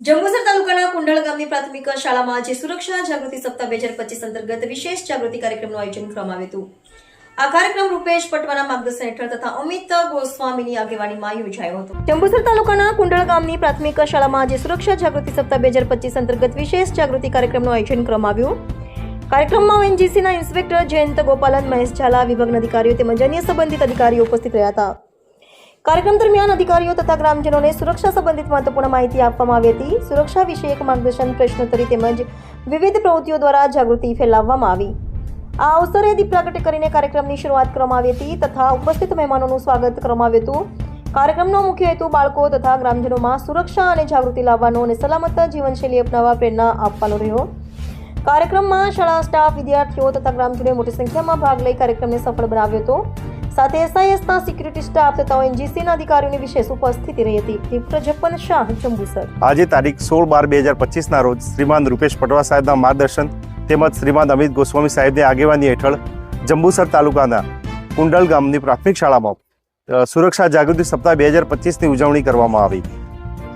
જંબુસર તાલુકાના કુંડળ ગામની પ્રાથમિક શાળામાં આજે સુરક્ષા જાગૃતિ સપ્તાહ 2025 અંતર્ગત વિશેષ જાગૃતિ કાર્યક્રમનું આયોજન કરવામાં આવ્યું હતું। આ કાર્યક્રમ રૂપેશ પટવાના માર્ગદર્શન હેઠળ તથા અમિત ગોસ્વામીની આગેવાનીમાં યોજાયો હતો। જંબુસર તાલુકાના કુંડળ ગામની પ્રાથમિક શાળામાં આજે સુરક્ષા જાગૃતિ સપ્તાહ 2025 અંતર્ગત વિશેષ જાગૃતિ કાર્યક્રમનું આયોજન કરવામાં આવ્યું। કાર્યક્રમમાં ઓએનજીસીના ઇન્સ્પેક્ટર જયંત ગોપાલન, મહેશ ઝાલા, વિભાગના અધિકારીઓ તેમજ અન્ય સંબંધિત અધિકારીઓ ઉપસ્થિત રહ્યા હતા। કાર્યક્રમ દરમિયાન અધિકારીઓ તથા ગ્રામજનોને સુરક્ષા સંબંધિત મહત્વપૂર્ણ માહિતી આપવામાં આવી હતી। સુરક્ષા વિષયક માર્ગદર્શન, પ્રશ્નોત્તરી તેમજ વિવિધ પ્રવૃત્તિઓ દ્વારા જાગૃતિ ફેલાવવામાં આવી। આ અવસરે દીપ પ્રાગટ્ય કરીને કાર્યક્રમની શરૂઆત કરવામાં આવી હતી તથા ઉપસ્થિત મહેમાનોનું સ્વાગત કરવામાં આવ્યું હતું। કાર્યક્રમનો મુખ્ય હેતુ બાળકો તથા ગ્રામજનોમાં સુરક્ષા અને જાગૃતિ લાવવાનો અને સલામત જીવનશૈલી અપનાવવા પ્રેરણા આપવાનો રહ્યો। કાર્યક્રમમાં શાળા સ્ટાફ, વિદ્યાર્થીઓ તથા ગ્રામજનોએ મોટી સંખ્યામાં ભાગ લઈ કાર્યક્રમને સફળ બનાવ્યો હતો। સાથે એસઆઈએસના સિક્યુરિટી સ્ટાફ તથા ઓએનજીસીના અધિકારીઓની વિશેષ ઉપસ્થિતિ રહી હતી। દીપપ્રજ્વલન શાહ, જંબુસર। આજે તારીખ 16/12/2025 ના રોજ શ્રીમાન રૂપેશ પટવા સાહેબના માર્ગદર્શન તેમજ શ્રીમાન અમિત ગોસ્વામી સાહેબની આગેવાની હેઠળ જંબુસર તાલુકાના કુંડલ ગામની પ્રાથમિક શાળામાં સુરક્ષા જાગૃતિ સપ્તાહ 2025ની ઉજવણી કરવામાં આવી।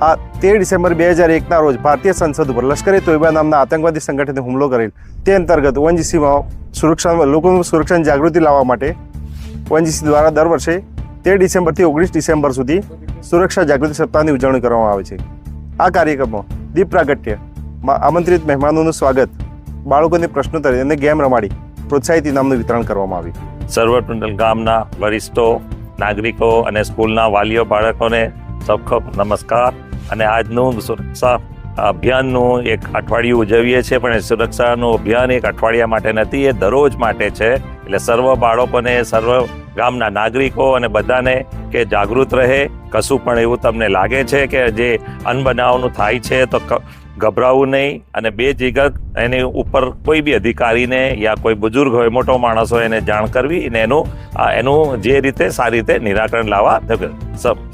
આ 13 ડિસેમ્બર 2001ના રોજ ભારતીય સંસદ ઉપર લશ્કરે તોયબા નામના આતંકવાદી સંગઠને હુમલો કરેલ તે અંતર્ગત ઓએનજીસીમાં લોકોની સુરક્ષાની જાગૃતિ લાવવા માટે ઓએનજીસી દ્વારા દર વર્ષે 13 ડિસેમ્બરથી 19 ડિસેમ્બર સુધી સુરક્ષા જાગૃતિ સપ્તાહની ઉજવણી કરવામાં આવે છે। આ કાર્યક્રમમાં દીપ પ્રાગટ્યમાં આમંત્રિત મહેમાનોનું સ્વાગત, બાળકોને પ્રશ્નોત્તરી અને ગેમ રમાડી પ્રોત્સાહિત ઇનામનું વિતરણ કરવામાં આવ્યું। સર્વકુંડલ ગામના વરિષ્ઠો, નાગરિકો અને સ્કૂલના વાલીઓ બાળકોને સૌ નમસ્કાર। અને આજનું સુરક્ષા અભિયાનનું એક અઠવાડિયું ઉજવીએ છીએ, પણ એ સુરક્ષાનું અભિયાન એક અઠવાડિયા માટે નથી, એ દરરોજ માટે છે। એટલે સર્વ બાળકોને, સર્વ ગામના નાગરિકો અને બધાને કે જાગૃત રહે। કશું પણ એવું તમને લાગે છે કે જે અનબનાવનું થાય છે તો ગભરાવું નહીં, અને બેઝિગક એની ઉપર કોઈ બી અધિકારીને યા કોઈ બુઝુર્ગ હોય, મોટો માણસ હોય એને જાણ કરવી અને એનું જે રીતે સારી રીતે નિરાકરણ લાવવા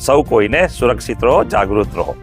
સૌ કોઈને સુરક્ષિત રહો, જાગૃત રહો।